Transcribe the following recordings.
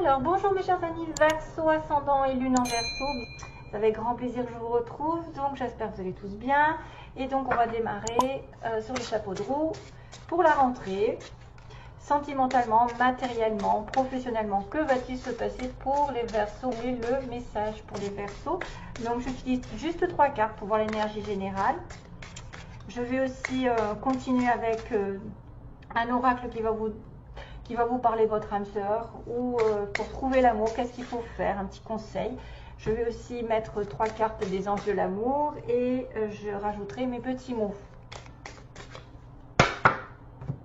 Alors bonjour mes chers amis Verseau, ascendant et lune en Verseau. C'est avec grand plaisir que je vous retrouve, donc j'espère que vous allez tous bien. Et donc on va démarrer sur le chapeau de roue pour la rentrée. Sentimentalement, matériellement, professionnellement, que va-t-il se passer pour les Verseaux? Et le message pour les Verseaux. Donc j'utilise juste 3 cartes pour voir l'énergie générale. Je vais aussi continuer avec un oracle qui va vous parler de votre âme sœur ou pour trouver l'amour, qu'est-ce qu'il faut faire, un petit conseil. Je vais aussi mettre 3 cartes des anges de l'amour et je rajouterai mes petits mots.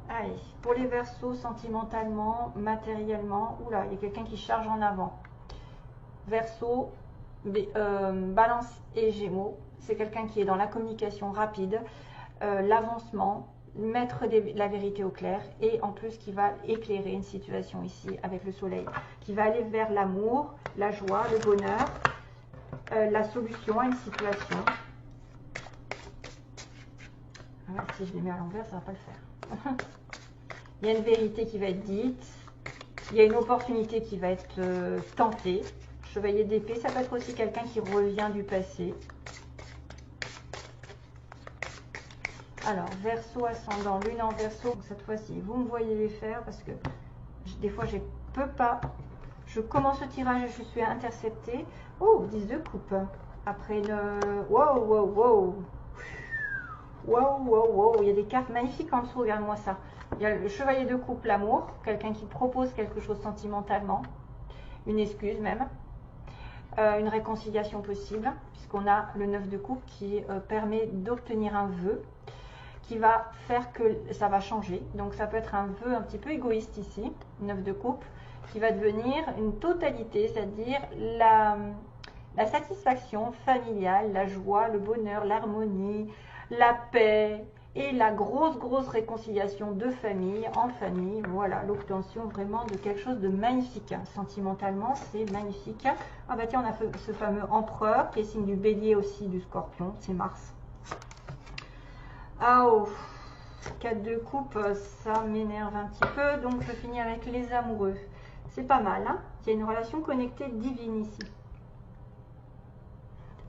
Allez, pour les Verseaux, sentimentalement, matériellement, oula, il y a quelqu'un qui charge en avant. Verseau, Balance et Gémeaux, c'est quelqu'un qui est dans la communication rapide, l'avancement, mettre la vérité au clair et en plus qui va éclairer une situation ici avec le soleil, qui va aller vers l'amour, la joie, le bonheur, la solution à une situation. Alors, si je les mets à l'envers, ça ne va pas le faire. Il y a une vérité qui va être dite, il y a une opportunité qui va être tentée. Chevalier d'épée, ça peut être aussi quelqu'un qui revient du passé. Alors, Verseau, ascendant, lune en Verseau. Cette fois-ci, vous me voyez les faire parce que des fois, je peux pas. Je commence le tirage et je suis interceptée. Oh, 10 de coupe. Après le... Wow, wow, wow. Wow, wow, wow. Il y a des cartes magnifiques en dessous, regarde-moi ça. Il y a le chevalier de coupe, l'amour. Quelqu'un qui propose quelque chose sentimentalement. Une excuse même. Une réconciliation possible. Puisqu'on a le 9 de coupe qui permet d'obtenir un vœu. Qui va faire que ça va changer. Donc ça peut être un vœu un petit peu égoïste ici, 9 de coupe, qui va devenir une totalité, c'est-à-dire la satisfaction familiale, la joie, le bonheur, l'harmonie, la paix et la grosse réconciliation de famille en famille. Voilà, l'obtention vraiment de quelque chose de magnifique. Sentimentalement, c'est magnifique. Ah bah tiens, on a ce fameux empereur qui est signe du bélier aussi, du scorpion, c'est Mars. Ah oh, 4 de coupe, ça m'énerve un petit peu, donc je finis avec les amoureux. C'est pas mal, hein? Il y a une relation connectée divine ici.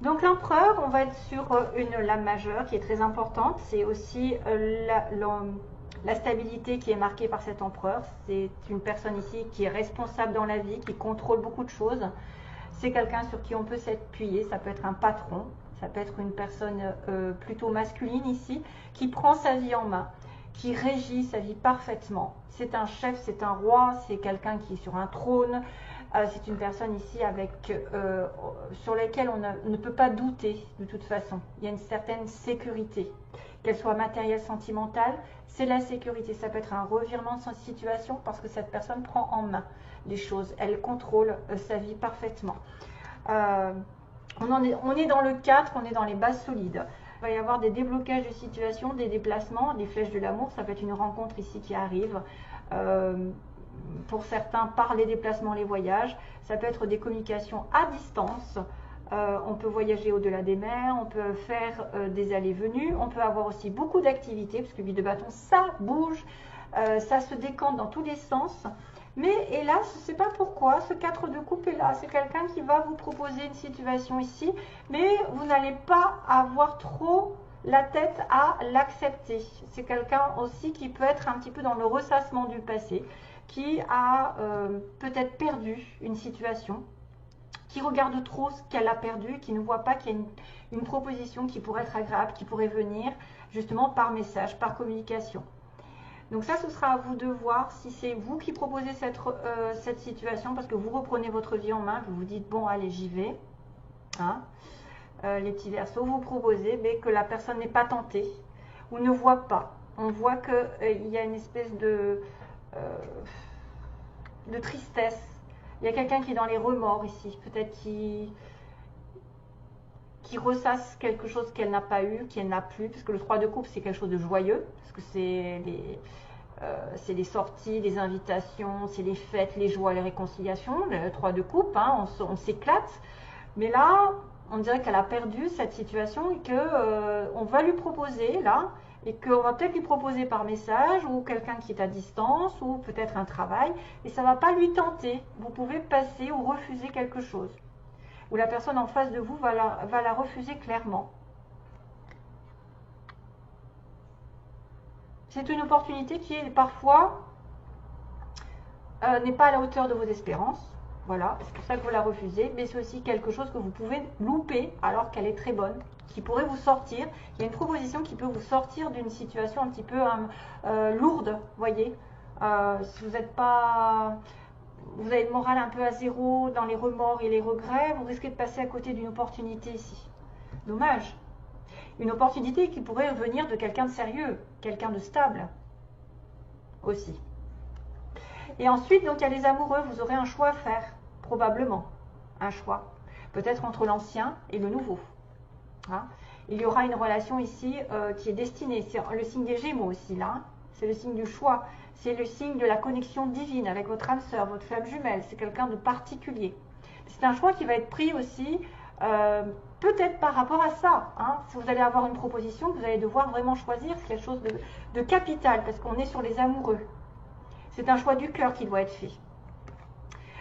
Donc l'empereur, on va être sur une lame majeure qui est très importante. C'est aussi la stabilité qui est marquée par cet empereur. C'est une personne ici qui est responsable dans la vie, qui contrôle beaucoup de choses. C'est quelqu'un sur qui on peut s'appuyer, ça peut être un patron. Ça peut être une personne plutôt masculine ici, qui prend sa vie en main, qui régit sa vie parfaitement. C'est un chef, c'est un roi, c'est quelqu'un qui est sur un trône. C'est une personne ici sur laquelle on ne peut pas douter de toute façon. Il y a une certaine sécurité, qu'elle soit matérielle, sentimentale, c'est la sécurité. Ça peut être un revirement de sa situation parce que cette personne prend en main les choses. Elle contrôle sa vie parfaitement. On est dans le 4, on est dans les bases solides. Il va y avoir des déblocages de situation, des déplacements, des flèches de l'amour. Ça peut être une rencontre ici qui arrive. Pour certains, par les déplacements, les voyages. Ça peut être des communications à distance. On peut voyager au-delà des mers, on peut faire des allées-venues. On peut avoir aussi beaucoup d'activités, parce que 8 de bâton, ça bouge. Ça se décante dans tous les sens. Mais hélas, je ne sais pas pourquoi, ce 4 de coupe est là. C'est quelqu'un qui va vous proposer une situation ici, mais vous n'allez pas avoir trop la tête à l'accepter. C'est quelqu'un aussi qui peut être un petit peu dans le ressassement du passé, qui a peut-être perdu une situation, qui regarde trop ce qu'elle a perdu, qui ne voit pas qu'il y a une proposition qui pourrait être agréable, qui pourrait venir justement par message, par communication. Donc ça, ce sera à vous de voir si c'est vous qui proposez cette situation, parce que vous reprenez votre vie en main, que vous dites, bon, allez, j'y vais. Hein, les petits Verseaux, vous proposez, mais que la personne n'est pas tentée ou ne voit pas. On voit qu'il y a une espèce de tristesse. Il y a quelqu'un qui est dans les remords ici, peut-être qui ressasse quelque chose qu'elle n'a pas eu, qu'elle n'a plus, parce que le 3 de coupe, c'est quelque chose de joyeux, parce que c'est les sorties, les invitations, c'est les fêtes, les joies, les réconciliations. Le 3 de coupe, hein, on s'éclate. Mais là, on dirait qu'elle a perdu cette situation et qu'on va lui proposer, là, et qu'on va peut-être lui proposer par message ou quelqu'un qui est à distance ou peut-être un travail et ça ne va pas lui tenter. Vous pouvez passer ou refuser quelque chose. Ou la personne en face de vous va la refuser clairement. C'est une opportunité qui est parfois n'est pas à la hauteur de vos espérances. Voilà, c'est pour ça que vous la refusez, mais c'est aussi quelque chose que vous pouvez louper alors qu'elle est très bonne, qui pourrait vous sortir. Il y a une proposition qui peut vous sortir d'une situation un petit peu lourde, voyez. Si vous n'êtes pas, vous avez le moral un peu à zéro dans les remords et les regrets, vous risquez de passer à côté d'une opportunité ici. Dommage. Une opportunité qui pourrait venir de quelqu'un de sérieux, quelqu'un de stable aussi. Et ensuite, donc, il y a les amoureux, vous aurez un choix à faire, probablement, un choix. Peut-être entre l'ancien et le nouveau. Hein. Il y aura une relation ici qui est destinée, c'est le signe des Gémeaux aussi, là. C'est le signe du choix, c'est le signe de la connexion divine avec votre âme sœur, votre flamme jumelle, c'est quelqu'un de particulier. C'est un choix qui va être pris aussi, peut-être par rapport à ça. Hein. Si vous allez avoir une proposition, vous allez devoir vraiment choisir quelque chose de capital, parce qu'on est sur les amoureux. C'est un choix du cœur qui doit être fait.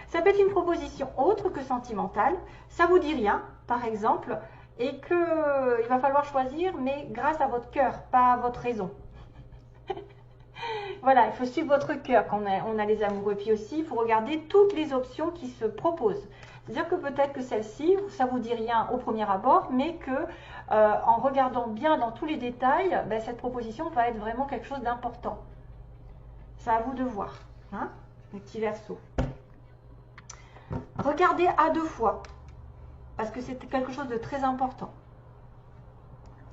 Ça peut être une proposition autre que sentimentale. Ça vous dit rien, par exemple, et qu'il va falloir choisir, mais grâce à votre cœur, pas à votre raison. Voilà, il faut suivre votre cœur quand on a les amoureux. Puis aussi, il faut regarder toutes les options qui se proposent. C'est-à-dire que peut-être que celle-ci, ça vous dit rien au premier abord, mais que en regardant bien dans tous les détails, ben, cette proposition va être vraiment quelque chose d'important. C'est à vous de voir, hein, les petits Verseaux. Regardez à 2 fois, parce que c'est quelque chose de très important.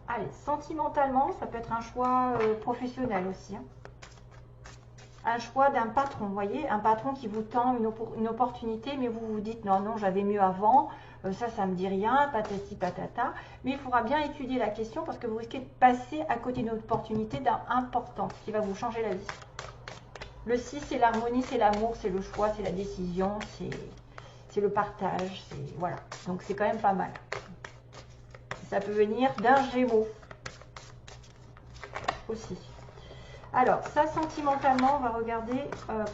Allez, sentimentalement, ça peut être un choix professionnel aussi. Hein. Un choix d'un patron, vous voyez, un patron qui vous tend une opportunité, mais vous vous dites non, non, j'avais mieux avant, ça me dit rien, patati patata. Mais il faudra bien étudier la question parce que vous risquez de passer à côté d'une opportunité importante qui va vous changer la vie. Le 6, c'est l'harmonie, c'est l'amour, c'est le choix, c'est la décision, c'est le partage, voilà. Donc c'est quand même pas mal. Ça peut venir d'un Gémeaux aussi. Alors, ça, sentimentalement, on va regarder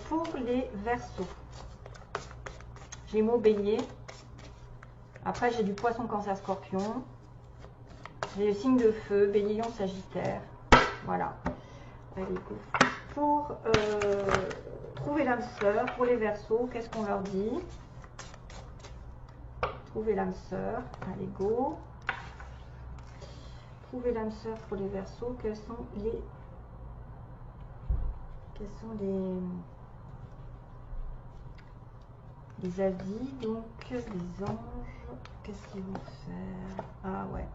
pour les Verseaux. Gémeaux, Bélier. Après, j'ai du Poisson, Cancer, Scorpion. J'ai le signe de feu, Bélier, Lion, Sagittaire. Voilà. Allez, go. Pour trouver l'âme sœur, pour les Verseaux, qu'est-ce qu'on leur dit? Trouver l'âme sœur. Allez, go. Trouver l'âme sœur pour les Verseaux. Quels sont les avis? Donc, les anges, qu'est-ce qu'ils vont faire? Ah ouais.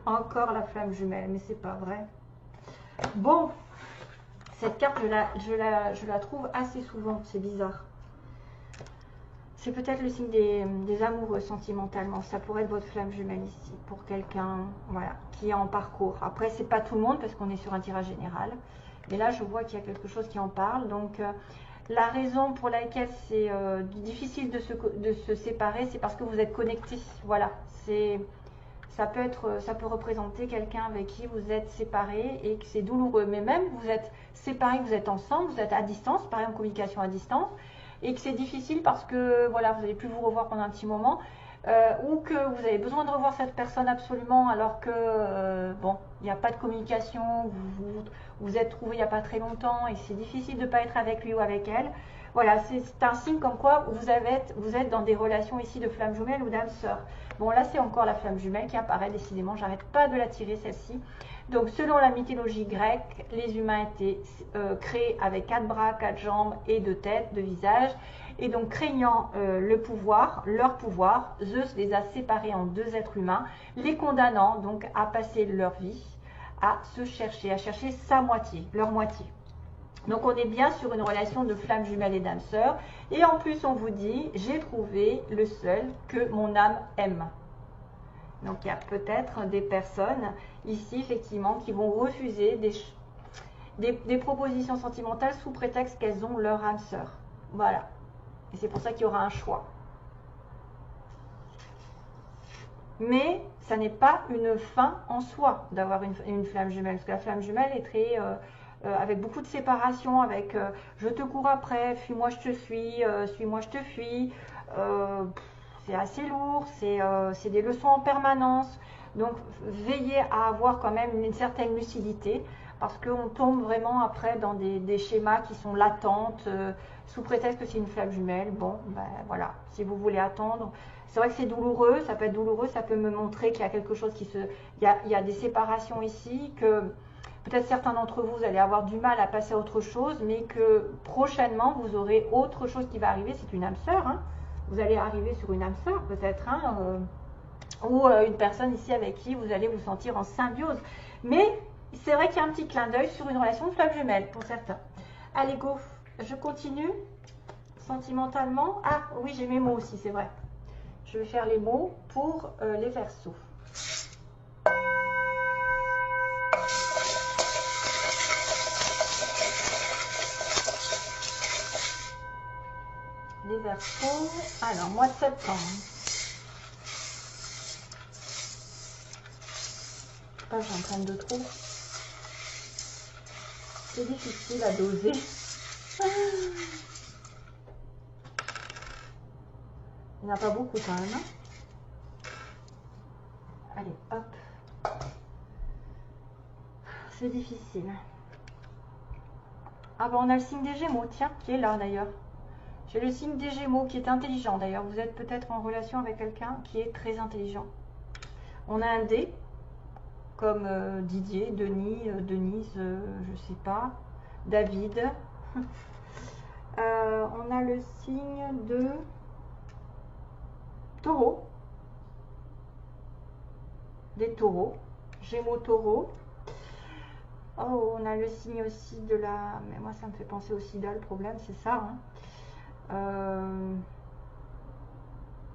Encore la flamme jumelle, mais c'est pas vrai. Bon, cette carte, je la trouve assez souvent, c'est bizarre. C'est peut-être le signe des amoureux sentimentalement. Ça pourrait être votre flamme jumelle ici, pour quelqu'un voilà, qui est en parcours. Après, c'est pas tout le monde, parce qu'on est sur un tirage général. Mais là, je vois qu'il y a quelque chose qui en parle. Donc, la raison pour laquelle c'est difficile de se séparer, c'est parce que vous êtes connectés. Voilà, ça peut représenter quelqu'un avec qui vous êtes séparés et que c'est douloureux. Mais même vous êtes séparés, vous êtes ensemble, vous êtes à distance, par exemple communication à distance, et que c'est difficile parce que voilà, vous n'allez plus vous revoir pendant un petit moment, ou que vous avez besoin de revoir cette personne absolument alors que bon, il n'y a pas de communication, vous êtes trouvés il n'y a pas très longtemps et c'est difficile de ne pas être avec lui ou avec elle. Voilà, c'est un signe comme quoi vous êtes dans des relations ici de flamme jumelle ou d'âme sœur. Bon, là, c'est encore la flamme jumelle qui apparaît, décidément. J'arrête pas de la tirer, celle-ci. Donc, selon la mythologie grecque, les humains étaient créés avec 4 bras, 4 jambes et 2 têtes, 2 visages. Et donc, craignant leur pouvoir, Zeus les a séparés en 2 êtres humains, les condamnant donc à passer leur vie à se chercher, à chercher sa moitié, leur moitié. Donc on est bien sur une relation de flamme jumelle et d'âme sœur. Et en plus on vous dit, j'ai trouvé le seul que mon âme aime. Donc il y a peut-être des personnes ici effectivement qui vont refuser des propositions sentimentales sous prétexte qu'elles ont leur âme sœur. Voilà. Et c'est pour ça qu'il y aura un choix. Mais ça n'est pas une fin en soi d'avoir une flamme jumelle, parce que la flamme jumelle est très avec beaucoup de séparation, avec je te cours après, fuis-moi je te suis, suis-moi je te fuis. C'est assez lourd, c'est des leçons en permanence. Donc veillez à avoir quand même une certaine lucidité, parce qu'on tombe vraiment après dans des schémas qui sont latentes, sous prétexte que c'est une flamme jumelle. Bon, ben voilà, si vous voulez attendre. C'est vrai que c'est douloureux, ça peut être douloureux, ça peut me montrer qu'il y a quelque chose qui se... Il y a des séparations ici, que peut-être certains d'entre vous, vous allez avoir du mal à passer à autre chose, mais que prochainement, vous aurez autre chose qui va arriver. C'est une âme sœur, hein. Vous allez arriver sur une âme sœur, peut-être, hein, ou une personne ici avec qui vous allez vous sentir en symbiose. Mais c'est vrai qu'il y a un petit clin d'œil sur une relation de flamme jumelle, pour certains. Allez, go, je continue. Sentimentalement, ah oui, j'ai mes mots aussi, c'est vrai. Je vais faire les mots pour les Verseaux. Les Verseaux, alors, mois de septembre. Je sais pas, j'en prenne de trop. C'est difficile à doser. Il n'y en a pas beaucoup quand même. Allez, hop. C'est difficile. Ah ben on a le signe des Gémeaux, tiens, qui est là d'ailleurs. J'ai le signe des Gémeaux qui est intelligent d'ailleurs. Vous êtes peut-être en relation avec quelqu'un qui est très intelligent. On a un D, comme Didier, Denis, Denise, je sais pas, David. On a le signe de Taureau. Des taureaux, Gémeaux, Taureau. Oh, on a le signe aussi de la... Mais moi, ça me fait penser au sida, le problème, c'est ça. Hein.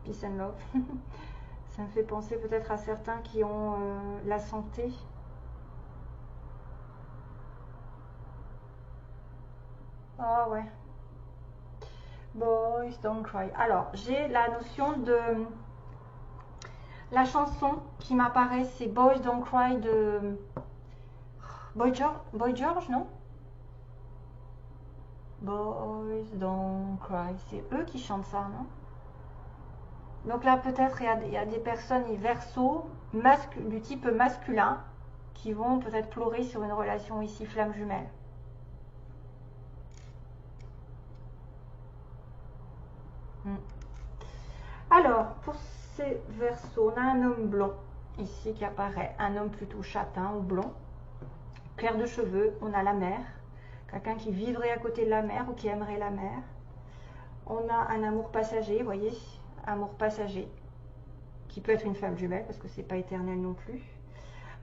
Peace and love. Ça me fait penser peut-être à certains qui ont la santé. Ah ouais. Boys don't cry. Alors, j'ai la notion de... La chanson qui m'apparaît, c'est Boys Don't Cry de Boy George, non? Boys Don't Cry, c'est eux qui chantent ça, non? Donc là, peut-être il y a des personnes Verseaux du type masculin qui vont peut-être pleurer sur une relation ici flamme jumelle. Alors, pour ces Verseaux, on a un homme blond ici qui apparaît, un homme plutôt châtain ou blond, clair de cheveux. On a la mer, quelqu'un qui vivrait à côté de la mer ou qui aimerait la mer. On a un amour passager, vous voyez, amour passager, qui peut être une flamme jumelle parce que c'est pas éternel non plus.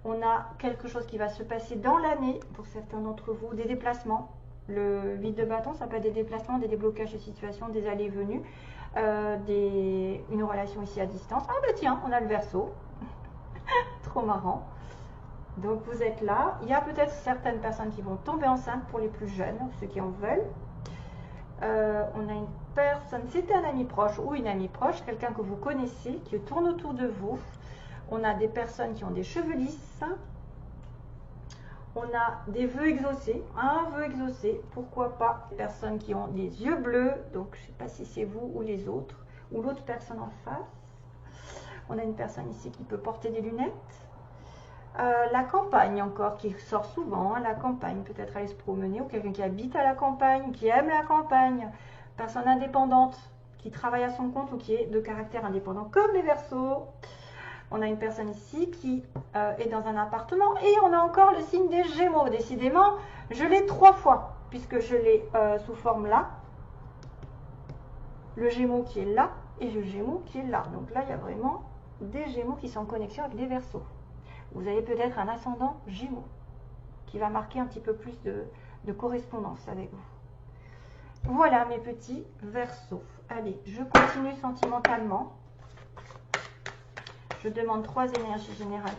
On a quelque chose qui va se passer dans l'année pour certains d'entre vous, des déplacements. Le 8 de bâton, ça peut être des déplacements, des déblocages de situation, des allées et venues, une relation ici à distance. Ah bah tiens, on a le Verseau. Trop marrant. Donc vous êtes là. Il y a peut-être certaines personnes qui vont tomber enceintes pour les plus jeunes, ceux qui en veulent. On a une personne, c'est un ami proche ou une amie proche, quelqu'un que vous connaissez, qui tourne autour de vous. On a des personnes qui ont des cheveux lisses. On a des vœux exaucés, un vœu exaucé, pourquoi pas. Des personnes qui ont des yeux bleus, donc je ne sais pas si c'est vous ou les autres, ou l'autre personne en face. On a une personne ici qui peut porter des lunettes. La campagne encore, qui sort souvent, hein, la campagne, peut-être aller se promener, ou quelqu'un qui habite à la campagne, qui aime la campagne, personne indépendante, qui travaille à son compte ou qui est de caractère indépendant, comme les Verseaux. On a une personne ici qui est dans un appartement, et on a encore le signe des Gémeaux. Décidément, je l'ai 3 fois, puisque je l'ai sous forme là, le Gémeaux qui est là, et le Gémeaux qui est là. Donc là, il y a vraiment des Gémeaux qui sont en connexion avec des Verseaux. Vous avez peut-être un ascendant Gémeaux qui va marquer un petit peu plus de correspondance avec vous. Voilà mes petits Verseaux. Allez, je continue sentimentalement. Je demande 3 énergies générales.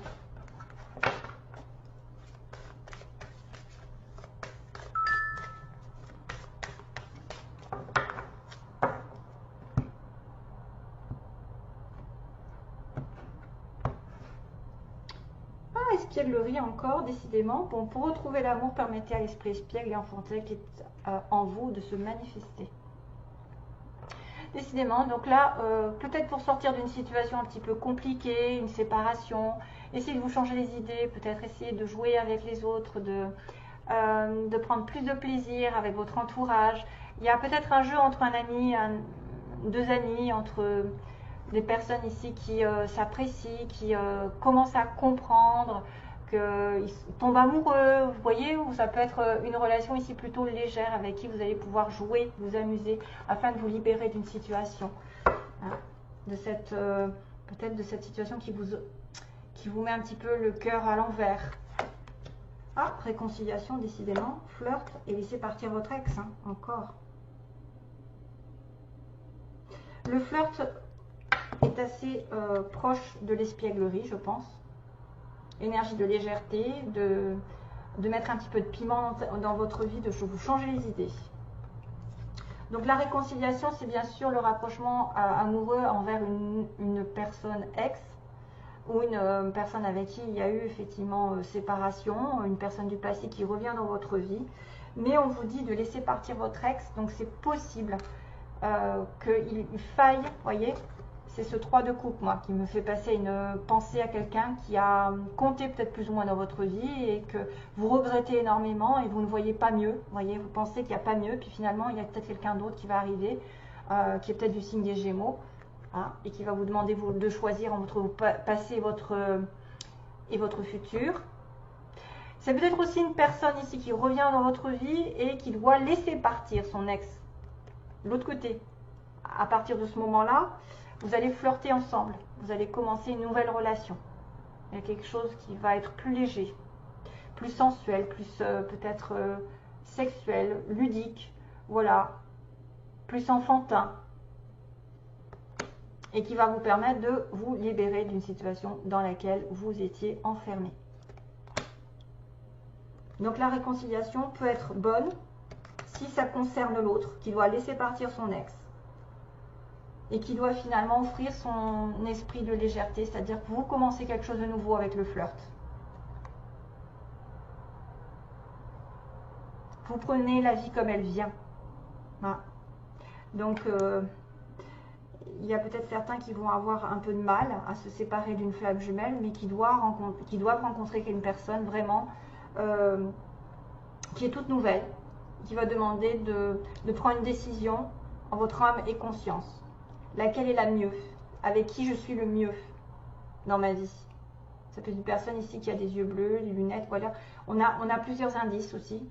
l'espièglerie encore, décidément. Bon, pour retrouver l'amour, permettez à l'esprit espiègle et enfantin qui est en vous de se manifester. Décidément, donc là, peut-être pour sortir d'une situation un petit peu compliquée, une séparation, essayez de vous changer les idées, peut-être essayer de jouer avec les autres, de prendre plus de plaisir avec votre entourage. Il y a peut-être un jeu entre un ami, deux amis, entre des personnes ici qui s'apprécient, qui commencent à comprendre, qu'ils tombent amoureux, vous voyez, ou ça peut être une relation ici plutôt légère avec qui vous allez pouvoir jouer, vous amuser, afin de vous libérer d'une situation, hein, de cette peut-être de cette situation qui vous met un petit peu le cœur à l'envers. Ah, réconciliation, décidément, flirt et laissez partir votre ex, hein, encore. Le flirt est assez proche de l'espièglerie, je pense. Énergie de légèreté, de mettre un petit peu de piment dans votre vie, de vous changer les idées. Donc la réconciliation, c'est bien sûr le rapprochement amoureux envers une personne ex ou une personne avec qui il y a eu effectivement séparation, une personne du passé qui revient dans votre vie. Mais on vous dit de laisser partir votre ex, donc c'est possible qu'il faille, voyez, c'est ce 3 de coupe, moi, qui me fait passer une pensée à quelqu'un qui a compté peut-être plus ou moins dans votre vie et que vous regrettez énormément et vous ne voyez pas mieux. Vous voyez, vous pensez qu'il n'y a pas mieux, puis finalement, il y a peut-être quelqu'un d'autre qui va arriver, qui est peut-être du signe des Gémeaux, hein, et qui va vous demander de choisir entre votre passé et votre futur. C'est peut-être aussi une personne ici qui revient dans votre vie et qui doit laisser partir son ex. L'autre côté, à partir de ce moment-là, vous allez flirter ensemble, vous allez commencer une nouvelle relation. Il y a quelque chose qui va être plus léger, plus sensuel, plus peut-être sexuel, ludique, voilà, plus enfantin. Et qui va vous permettre de vous libérer d'une situation dans laquelle vous étiez enfermé. Donc la réconciliation peut être bonne si ça concerne l'autre, qui doit laisser partir son ex. Et qui doit finalement offrir son esprit de légèreté, c'est-à-dire que vous commencez quelque chose de nouveau avec le flirt. Vous prenez la vie comme elle vient. Voilà. Donc, il y a peut-être certains qui vont avoir un peu de mal à se séparer d'une flamme jumelle, mais qui doivent rencontrer une personne vraiment qui est toute nouvelle, qui va demander de prendre une décision en votre âme et conscience. Laquelle est la mieux? Avec qui je suis le mieux dans ma vie? Ça peut être une personne ici qui a des yeux bleus, des lunettes, voilà. On a plusieurs indices aussi.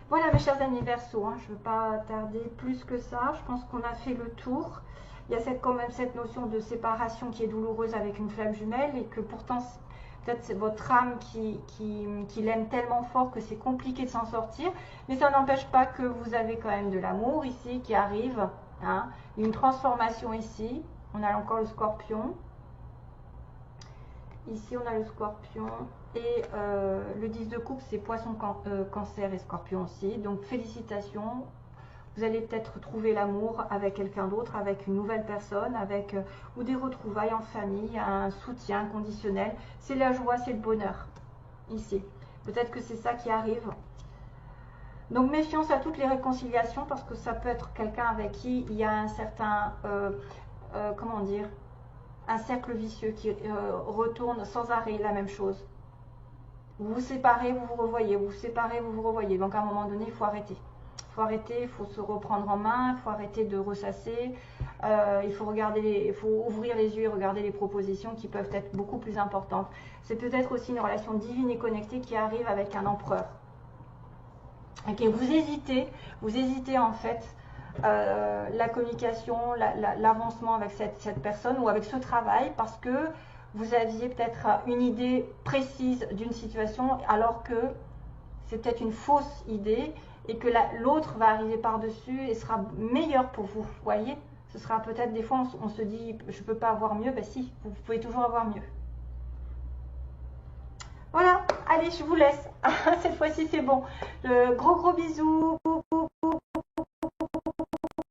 Voilà mes chers amis Verseaux, hein, je ne veux pas tarder plus que ça. Je pense qu'on a fait le tour. Il y a quand même cette notion de séparation qui est douloureuse avec une flamme jumelle et que pourtant... Peut-être c'est votre âme qui l'aime tellement fort que c'est compliqué de s'en sortir. Mais ça n'empêche pas que vous avez quand même de l'amour ici qui arrive. Hein, une transformation ici. On a encore le scorpion. Ici, on a le scorpion. Et le 10 de coupe, c'est poisson, cancer et scorpion aussi. Donc, félicitations. Vous allez peut-être trouver l'amour avec quelqu'un d'autre, avec une nouvelle personne, avec ou des retrouvailles en famille, un soutien conditionnel. C'est la joie, c'est le bonheur, ici. Peut-être que c'est ça qui arrive. Donc méfiance à toutes les réconciliations, parce que ça peut être quelqu'un avec qui il y a un certain, comment dire, un cercle vicieux qui retourne sans arrêt la même chose. Vous vous séparez, vous vous revoyez, vous vous séparez, vous vous revoyez. Donc à un moment donné, il faut arrêter. Il faut arrêter, il faut se reprendre en main, il faut arrêter de ressasser, il faut ouvrir les yeux et regarder les propositions qui peuvent être beaucoup plus importantes. C'est peut-être aussi une relation divine et connectée qui arrive avec un empereur. Ok, vous hésitez en fait la communication, l'avancement avec cette personne ou avec ce travail parce que vous aviez peut-être une idée précise d'une situation alors que c'est peut-être une fausse idée et que l'autre va arriver par-dessus et sera meilleur pour vous, vous voyez. Ce sera peut-être, des fois, on se dit, je ne peux pas avoir mieux. Ben si, vous pouvez toujours avoir mieux. Voilà, allez, je vous laisse. Cette fois-ci, c'est bon. Gros bisous.